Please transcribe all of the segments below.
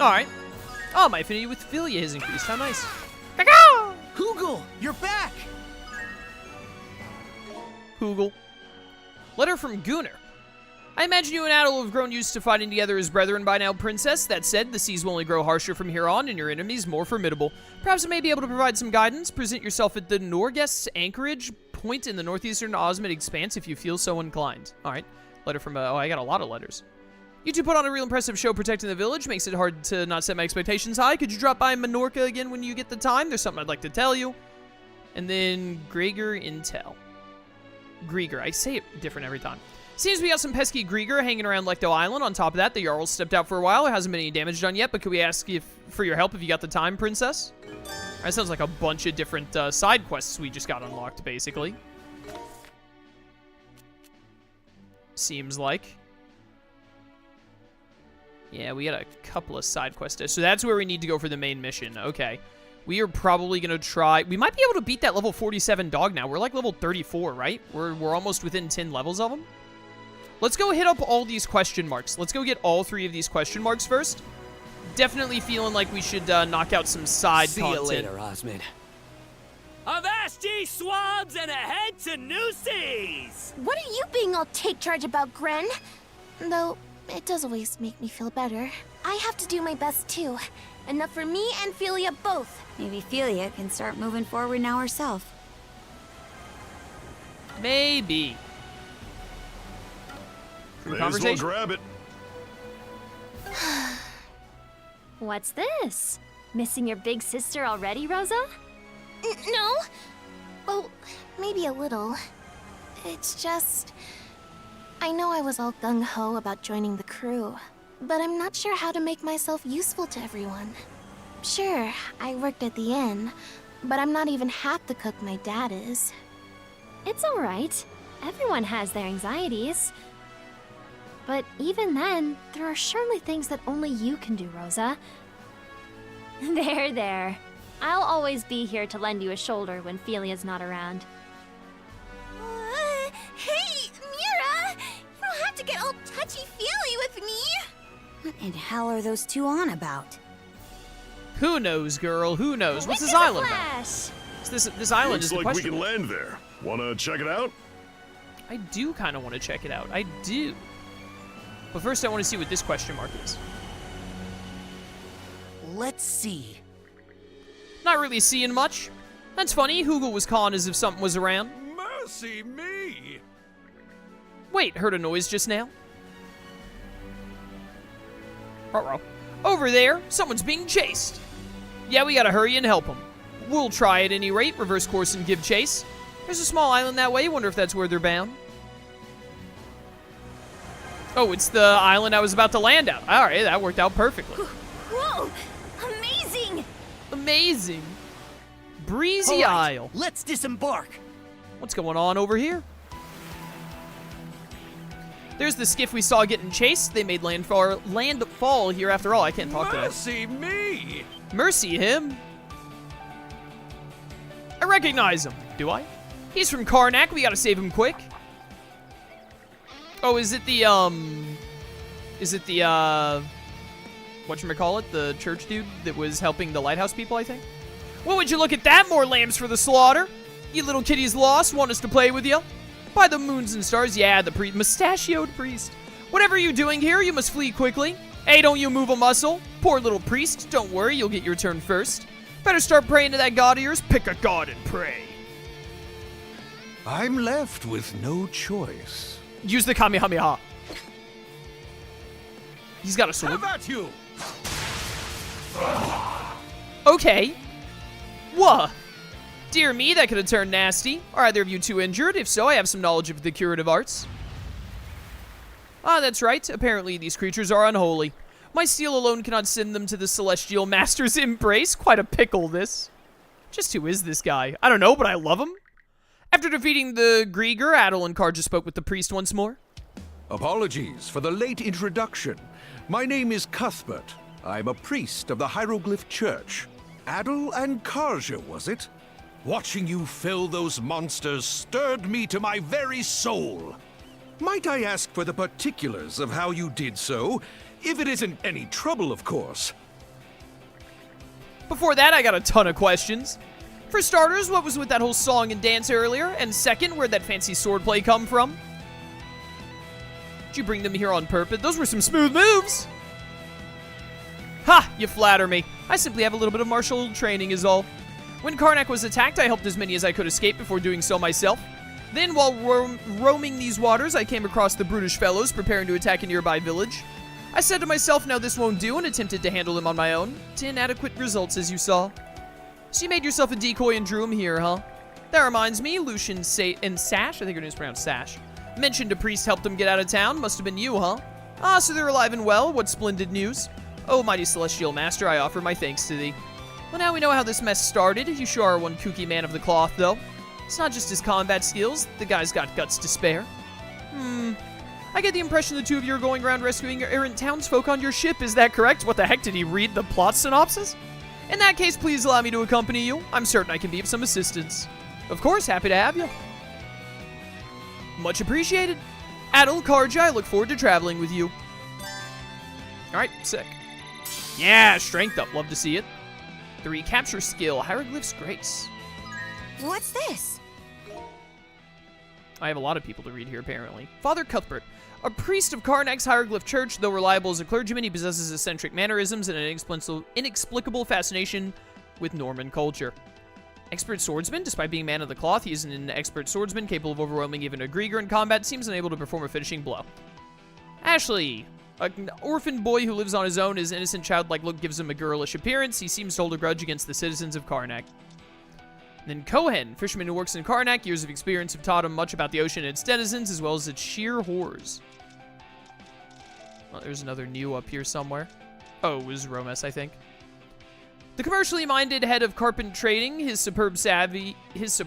Alright. Oh, my affinity with Philia has increased. How nice. Hugel, you're back! Hugel. Letter from Gunnar. I imagine you and Adol have grown used to fighting together as brethren by now, Princess. That said, the seas will only grow harsher from here on, and your enemies more formidable. Perhaps I may be able to provide some guidance. Present yourself at the Norguest's anchorage point in the northeastern Osmid Expanse if you feel so inclined. Alright. Letter from, oh, I got a lot of letters. You two put on a real impressive show protecting the village. Makes it hard to not set my expectations high. Could you drop by Minorca again when you get the time? There's something I'd like to tell you. And then Griegr Intel. Griegr. I say it different every time. Seems we got some pesky Griegr hanging around Lecto Island. On top of that, the Jarl stepped out for a while. There hasn't been any damage done yet, but could we ask for your help if you got the time, Princess? That sounds like a bunch of different side quests we just got unlocked, basically. Seems like. Yeah, we got a couple of side quests. So that's where we need to go for the main mission. Okay. We are probably going to try... We might be able to beat that level 47 dog now. We're like level 34, right? We're almost within 10 levels of them. Let's go hit up all these question marks. Let's go get all 3 of these question marks first. Definitely feeling like we should knock out some side content. See you later, Osmid. Avast ye swabs and ahead to new seas! What are you being all take charge about, Gren? Though, it does always make me feel better. I have to do my best too. Enough for me and Philia both. Maybe Philia can start moving forward now herself. Maybe. May as well grab it. What's this? Missing your big sister already, Rosa? No. Well, maybe a little. It's just... I know I was all gung-ho about joining the crew, but I'm not sure how to make myself useful to everyone. Sure, I worked at the inn, but I'm not even half the cook my dad is. It's all right. Everyone has their anxieties. But even then, there are surely things that only you can do, Rosa. There. I'll always be here to lend you a shoulder when Philia's not around. Hey, Mira! You don't have to get all touchy-feely with me! What in hell are those two on about? Who knows, girl? Who knows? What's this island about? This island is the Looks like we question. can land there. Wanna check it out? I do kind of want to check it out. I do. But first, I want to see what this question mark is. Let's see. Not really seeing much. That's funny. Hugel was calling as if something was around. Mercy me! Wait, heard a noise just now? Uh-oh. Over there, someone's being chased. Yeah, we gotta hurry and help him. We'll try at any rate. Reverse course and give chase. There's a small island that way. Wonder if that's where they're bound. Oh, it's the island I was about to land at. All right, that worked out perfectly. Whoa! Amazing! Amazing. Breezy All right, Isle. let's disembark. What's going on over here? There's the skiff we saw getting chased. They made landfall here after all. I can't talk today. Mercy me! Mercy him. I recognize him. Do I? He's from Karnak. We gotta save him quick. Oh, is it the, whatchamacallit? The church dude that was helping the lighthouse people, I think? Well, would you look at that? More lambs for the slaughter. You little kitties lost. Want us to play with you? By the moons and stars. Yeah, the mustachioed priest. Whatever you're doing here, you must flee quickly. Hey, don't you move a muscle. Poor little priest. Don't worry, you'll get your turn first. Better start praying to that god of yours. Pick a god and pray. I'm left with no choice. Use the Kamehameha. He's got a sword. How about you? Okay. Whoa. Dear me, that could have turned nasty. Are either of you two injured? If so, I have some knowledge of the curative arts. Ah, that's right. Apparently, these creatures are unholy. My steel alone cannot send them to the celestial master's embrace. Quite a pickle, this. Just who is this guy? I don't know, but I love him. After defeating the Griegr, Adol and Karja spoke with the priest once more. Apologies for the late introduction. My name is Cuthbert. I'm a priest of the Hieroglyph Church. Adol and Karja, was it? Watching you fell those monsters stirred me to my very soul. Might I ask for the particulars of how you did so? If it isn't any trouble, of course. Before that, I got a ton of questions. For starters, what was with that whole song and dance earlier? And second, where'd that fancy swordplay come from? Did you bring them here on purpose? Those were some smooth moves! Ha! You flatter me. I simply have a little bit of martial training is all. When Karnak was attacked, I helped as many as I could escape before doing so myself. Then, while roaming these waters, I came across the brutish fellows preparing to attack a nearby village. I said to myself, now this won't do, and attempted to handle them on my own. To inadequate results, as you saw. So you made yourself a decoy and drew him here, huh? That reminds me, Lucian and Sash, I think her name's pronounced Sash, mentioned a priest helped them get out of town. Must have been you, huh? Ah, so they're alive and well. What splendid news. Oh, mighty celestial master, I offer my thanks to thee. Well, now we know how this mess started. You sure are one kooky man of the cloth, though. It's not just his combat skills. The guy's got guts to spare. I get the impression the two of you are going around rescuing your errant townsfolk on your ship. Is that correct? What the heck, did he read the plot synopsis? In that case, please allow me to accompany you. I'm certain I can be of some assistance. Of course, happy to have you. Much appreciated. Adol, Karja, I look forward to traveling with you. Alright, sick. Yeah, strength up. Love to see it. The recapture skill, Hieroglyph's Grace. What's this? I have a lot of people to read here, apparently. Father Cuthbert. A priest of Karnak's Hieroglyph Church, though reliable as a clergyman, he possesses eccentric mannerisms and an inexplicable fascination with Norman culture. Expert swordsman. Despite being man of the cloth, he is an expert swordsman capable of overwhelming even a Griegr in combat, seems unable to perform a finishing blow. Ashley. An orphan boy who lives on his own. His innocent childlike look gives him a girlish appearance. He seems to hold a grudge against the citizens of Karnak. Then Cohen, fisherman who works in Karnak. Years of experience have taught him much about the ocean and its denizens, as well as its sheer horrors. Well, there's another new up here somewhere. Oh, it was Romes, I think. The commercially minded head of carpent trading, his superb savvy as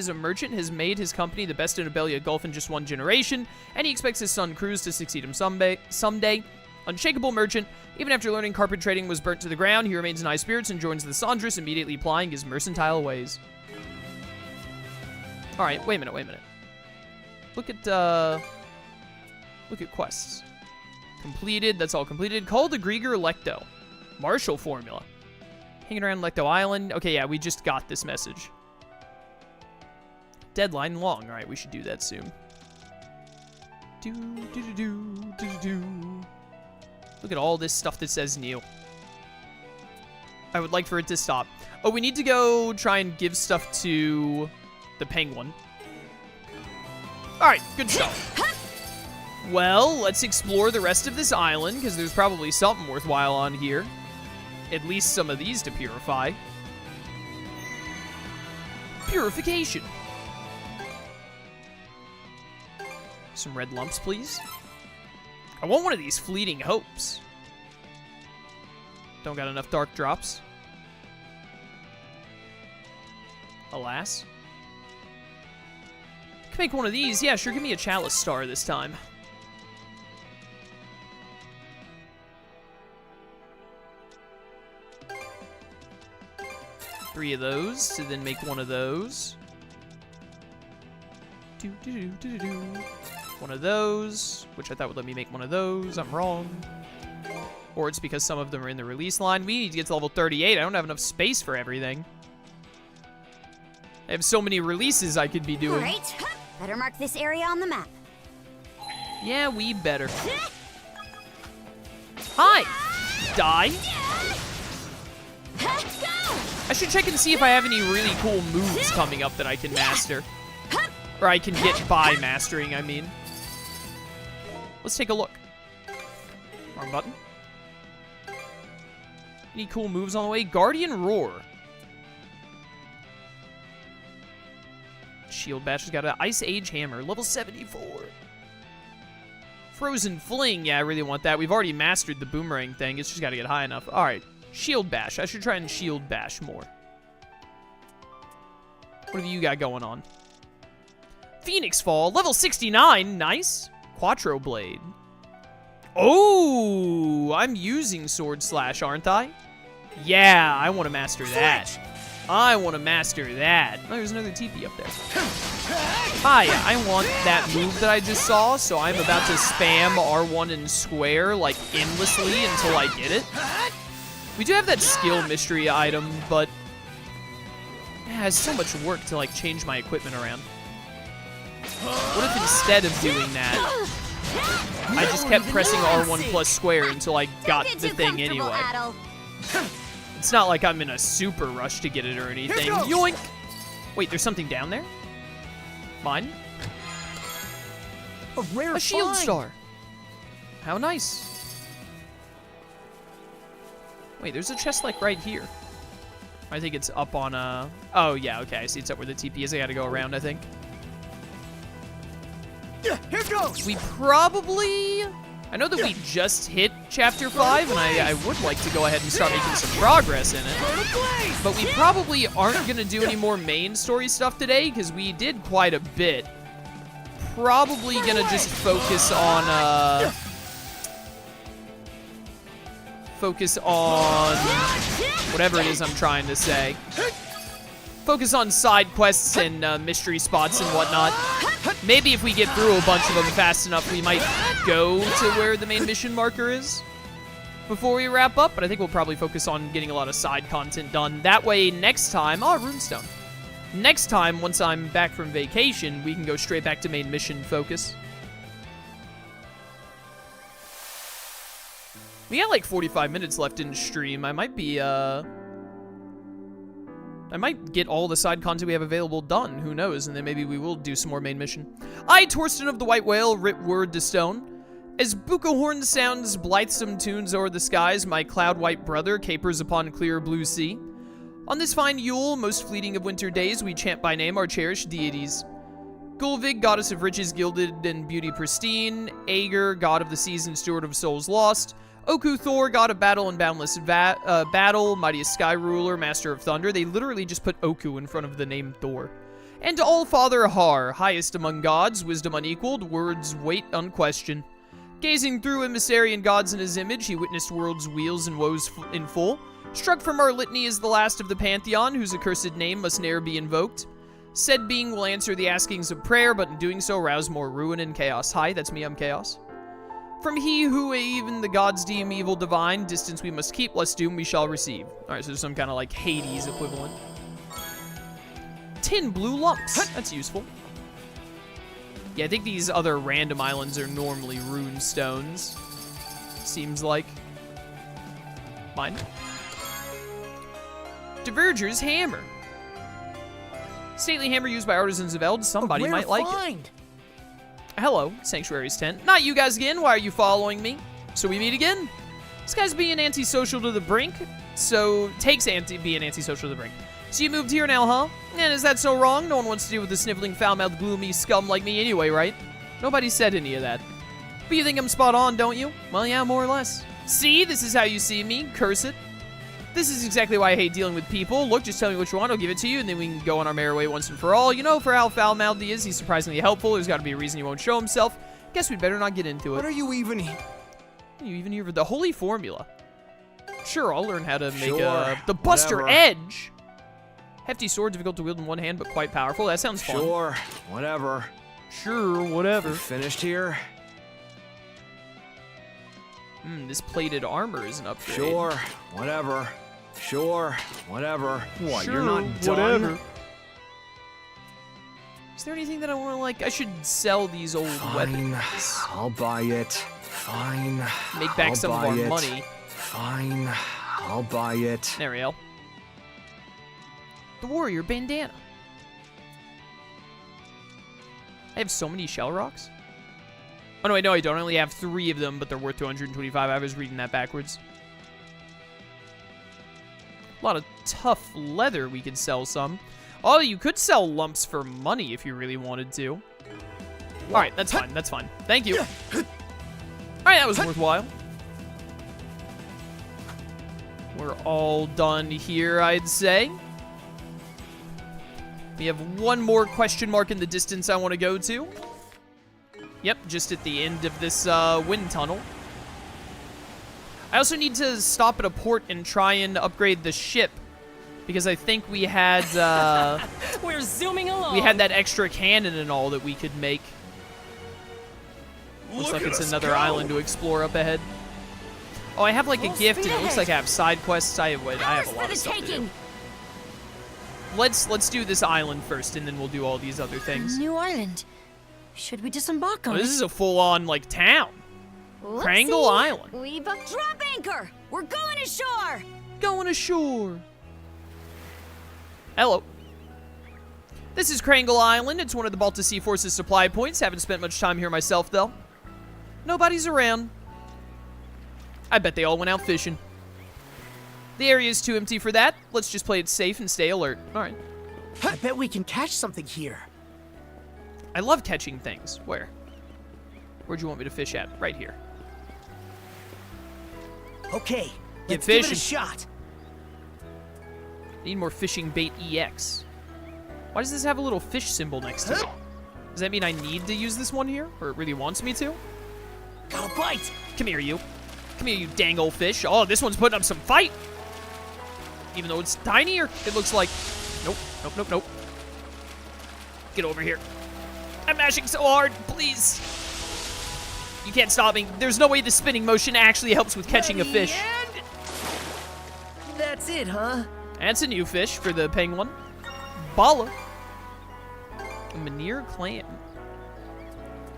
a merchant has made his company the best in Abelia Gulf in just one generation, and he expects his son Cruz to succeed him someday. Unshakable merchant, even after learning carpet trading was burnt to the ground, he remains in high spirits and joins the Sandris, immediately applying his mercantile ways. Alright, wait a minute. Look at quests. Completed, that's all completed. Call the Griegr Lecto. Marshall formula. Hanging around Lecto Island. Okay, yeah, we just got this message. Deadline long. Alright, we should do that soon. Look at all this stuff that says new. I would like for it to stop. Oh, we need to go try and give stuff to the penguin. Alright, good stuff. Well, let's explore the rest of this island, because there's probably something worthwhile on here. At least some of these to purify. Purification. Some red lumps, please. I want one of these fleeting hopes. Don't got enough dark drops. Alas. Can make one of these. Yeah, sure, give me a chalice star this time. Three of those to then make one of those. One of those, which I thought would let me make one of those. I'm wrong. Or it's because some of them are in the release line. We need to get to level 38. I don't have enough space for everything. I have so many releases I could be doing. All right. Better mark this area on the map. Yeah, we better. Hi! Die? I should check and see if I have any really cool moves coming up that I can master. Or I can get by mastering, I mean. Let's take a look. Wrong button. Any cool moves on the way? Guardian Roar. Shield Bash has got an Ice Age Hammer, level 74. Frozen Fling, yeah, I really want that. We've already mastered the boomerang thing. It's just got to get high enough. All right, Shield Bash. I should try and Shield Bash more. What have you got going on? Phoenix Fall, level 69. Nice. Quattro Blade. Oh, I'm using Sword Slash, aren't I? Yeah, I want to master that. I want to master that. Oh, there's another TP up there. Hi, I want that move that I just saw, so I'm about to spam R1 and square, like, endlessly until I get it. We do have that skill mystery item, but it has so much work to like change my equipment around. What if instead of doing that, I just kept pressing R1 plus square until I got the thing anyway? Adol. It's not like I'm in a super rush to get it or anything. Yoink! Wait, there's something down there? Mine? A rare A shield find. star. How nice. Wait, there's a chest like right here. I think it's up on oh yeah, okay, I see it's up where the TP is. I gotta go around, I think. Yeah, here goes. We probably... I know that we just hit Chapter 5, and I would like to go ahead and start making some progress in it. But we probably aren't going to do any more main story stuff today, because we did quite a bit. Probably going to just focus on... whatever it is I'm trying to say. Focus on side quests and mystery spots and whatnot. Maybe if we get through a bunch of them fast enough, we might go to where the main mission marker is before we wrap up. But I think we'll probably focus on getting a lot of side content done. That way, next time... Oh, runestone. Next time, once I'm back from vacation, we can go straight back to main mission focus. We got like 45 minutes left in stream. I might be, I might get all the side content we have available done. Who knows? And then maybe we will do some more main mission. I, Torsten of the White Whale, writ word to stone. As Bucahorn sounds blithesome tunes o'er the skies, my cloud-white brother capers upon clear blue sea. On this fine Yule, most fleeting of winter days, we chant by name our cherished deities. Gulvig, goddess of riches gilded and beauty pristine. Aegir, god of the seas and steward of souls lost. Oku Thor, god of battle and boundless battle, mightiest sky ruler, master of thunder. They literally just put Oku in front of the name Thor. And All-Father Har, highest among gods, wisdom unequaled, words weight unquestioned. Gazing through emissary and gods in his image, he witnessed world's weals and woes in full. Struck from our litany is the last of the pantheon, whose accursed name must ne'er be invoked. Said being will answer the askings of prayer, but in doing so rouse more ruin and chaos. Hi, that's me, I'm Chaos. From he who even the gods deem evil divine, distance we must keep, lest doom we shall receive. Alright, so there's some kind of like Hades equivalent. 10 blue lumps. That's useful. Yeah, I think these other random islands are normally rune stones. Seems like. Mine. Diverger's hammer. Stately hammer used by artisans of Eld. Somebody might like it. Hello, Sanctuary's tent. Not you guys again. Why are you following me? So we meet again? This guy's being antisocial to the brink. So, being antisocial to the brink. So you moved here now, huh? And is that so wrong? No one wants to deal with a sniveling, foul-mouthed, gloomy scum like me anyway, right? Nobody said any of that. But you think I'm spot on, don't you? Well, yeah, more or less. See? This is how you see me. Curse it. This is exactly why I hate dealing with people. Look, just tell me what you want, I'll give it to you, and then we can go on our merry way once and for all. You know, for how foul-mouthed he is, he's surprisingly helpful. There's got to be a reason he won't show himself. Guess we'd better not get into it. What are you even... You even here for the holy formula? Sure, I'll learn how to make the Buster whatever. Edge. Hefty sword, difficult to wield in one hand, but quite powerful. That sounds fun. Sure, whatever. Sure, whatever. Finished here? This plated armor is an upgrade. Sure, whatever. Sure, whatever. What, Sure, you're not done? whatever. Is there anything that I want to, like, I should sell these old weapons. I'll buy it. Fine. Make back I'll some of buy our it. money. Fine. I'll buy it. There we go. The warrior bandana. I have so many shell rocks. Oh, no, I don't. I only have 3 of them, but they're worth 225. I was reading that backwards. A lot of tough leather we could sell some. Oh, you could sell lumps for money if you really wanted to. Alright, that's fine. That's fine. Thank you. Alright, that was worthwhile. We're all done here, I'd say. We have one more question mark in the distance I want to go to. Yep, just at the end of this wind tunnel. I also need to stop at a port and try and upgrade the ship, because I think we had We're zooming along. we had that extra cannon and all that we could make. Looks like it's another island to explore up ahead. Oh, I have like a Full gift, speed and it looks ahead. like I have side quests. I have a lot of stuff to do. Let's do this island first, and then we'll do all these other things. New island. Should we disembark on Oh, this it? is a full-on like town. Krangle Whoopsie. Island. We booked. Drop anchor! We're going ashore! Going ashore. Hello. This is Krangle Island. It's one of the Balta Sea Force's supply points. Haven't spent much time here myself, though. Nobody's around. I bet they all went out fishing. The area is too empty for that. Let's just play it safe and stay alert. All right. I bet we can catch something here. I love catching things. Where? Where'd you want me to fish at? Right here. Okay, Get let's give it a fishing. shot. Need more fishing bait EX. Why does this have a little fish symbol next to it? Does that mean I need to use this one here? Or it really wants me to? Got a bite. Come here, you. Come here, you dang old fish. Oh, this one's putting up some fight. Even though it's tinier, it looks like... Nope, nope, nope, nope. Get over here. I'm mashing so hard, please. You can't stop me. There's no way the spinning motion actually helps with catching a fish. And that's it, huh? That's a new fish for the penguin. Bala. A Manir clam.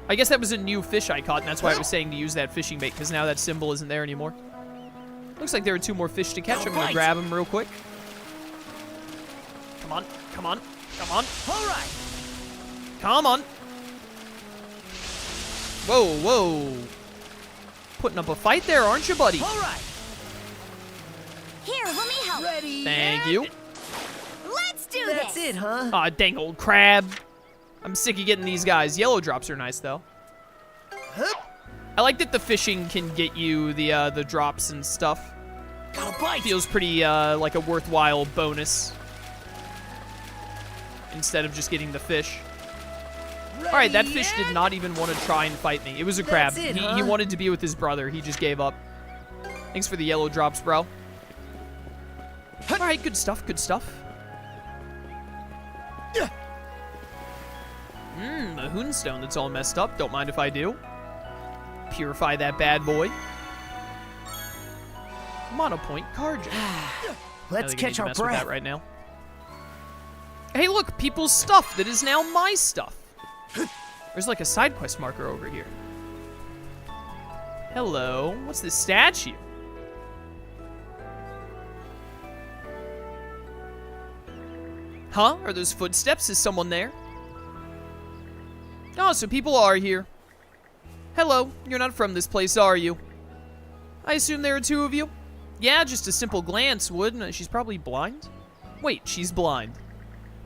I guess that was a new fish I caught, and that's why I was saying to use that fishing bait, because now that symbol isn't there anymore. Looks like there are 2 more fish to catch. I'm going to grab them real quick. Come on, come on, come on. All right. Come on. Whoa, whoa. Putting up a fight there, aren't you, buddy? All right. Here, let me help. Ready. Thank and you. Let's do That's this! it, huh? Aw, dang old crab. I'm sick of getting these guys. Yellow drops are nice, though. I like that the fishing can get you the drops and stuff. Got a bite. Feels pretty like a worthwhile bonus instead of just getting the fish. All right, that fish did not even want to try and fight me. It was a crab. That's it, He huh? wanted to be with his brother. He just gave up. Thanks for the yellow drops, bro. All right, good stuff, good stuff. A hoonstone that's all messed up. Don't mind if I do. Purify that bad boy. Monopoint Karja. I Let's think I need catch to our mess with breath. that right now. Hey, look, people's stuff that is now my stuff. There's like a side quest marker over here. Hello, what's this statue? Huh? Are those footsteps? Is someone there? Oh, so people are here. Hello, you're not from this place, are you? I assume there are 2 of you? Yeah, just a simple glance would. She's probably blind? Wait, she's blind.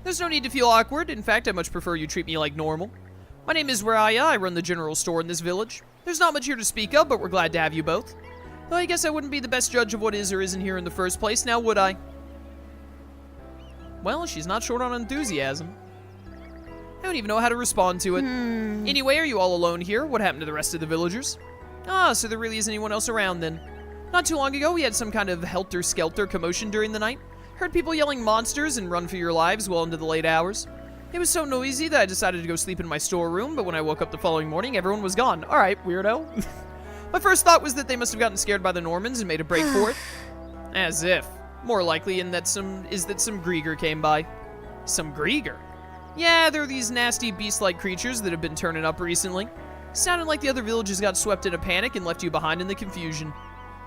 There's no need to feel awkward. In fact, I much prefer you treat me like normal. My name is Raya. I run the general store in this village. There's not much here to speak of, but we're glad to have you both. Though I guess I wouldn't be the best judge of what is or isn't here in the first place, now would I? Well, she's not short on enthusiasm. I don't even know how to respond to it. Anyway, are you all alone here? What happened to the rest of the villagers? Ah, so there really isn't anyone else around then. Not too long ago, we had some kind of helter-skelter commotion during the night. Heard people yelling monsters and run for your lives well into the late hours. It was so noisy that I decided to go sleep in my storeroom, but when I woke up the following morning, everyone was gone. All right, weirdo. My first thought was that they must have gotten scared by the Normans and made a break for it. As if. More likely that some Griegr came by. Some Griegr? Yeah, they're these nasty beast-like creatures that have been turning up recently. Sounded like the other villages got swept in a panic and left you behind in the confusion.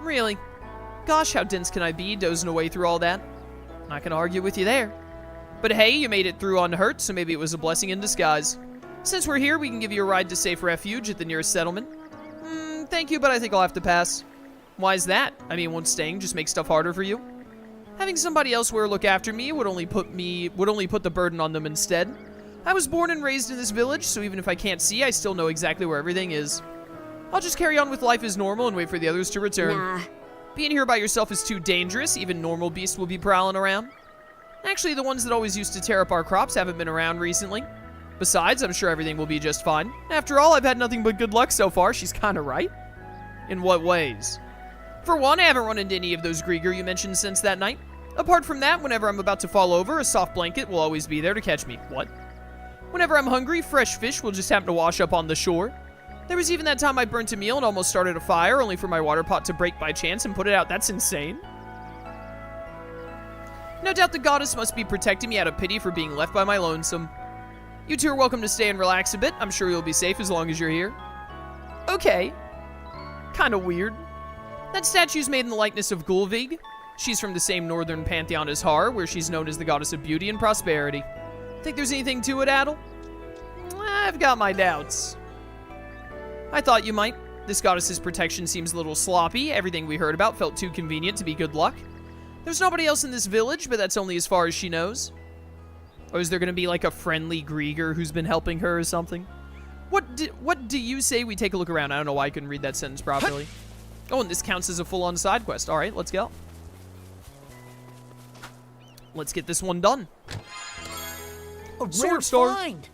Really? Gosh, how dense can I be, dozing away through all that? Not gonna argue with you there. But hey, you made it through unhurt, so maybe it was a blessing in disguise. Since we're here, we can give you a ride to safe refuge at the nearest settlement. Thank you, but I think I'll have to pass. Why is that? I mean, won't staying just make stuff harder for you? Having somebody elsewhere look after me would only put the burden on them instead. I was born and raised in this village, so even if I can't see, I still know exactly where everything is. I'll just carry on with life as normal and wait for the others to return. Nah. Being here by yourself is too dangerous. Even normal beasts will be prowling around. Actually, the ones that always used to tear up our crops haven't been around recently. Besides, I'm sure everything will be just fine. After all, I've had nothing but good luck so far. She's kinda right. In what ways? For one, I haven't run into any of those Griegr you mentioned since that night. Apart from that, whenever I'm about to fall over, a soft blanket will always be there to catch me. What? Whenever I'm hungry, fresh fish will just happen to wash up on the shore. There was even that time I burnt a meal and almost started a fire, only for my water pot to break by chance and put it out. That's insane. No doubt the goddess must be protecting me out of pity for being left by my lonesome. You two are welcome to stay and relax a bit. I'm sure you'll be safe as long as you're here. Okay. Kinda weird. That statue's made in the likeness of Gulvig. She's from the same northern pantheon as Har, where she's known as the goddess of beauty and prosperity. Think there's anything to it, Adol? I've got my doubts. I thought you might. This goddess's protection seems a little sloppy. Everything we heard about felt too convenient to be good luck. There's nobody else in this village, but that's only as far as she knows. Or is there going to be like a friendly Griegr who's been helping her or something? What do you say we take a look around? I don't know why I couldn't read that sentence properly. Oh, and this counts as a full-on side quest. All right, let's go. Let's get this one done. A rare Sword Star. find.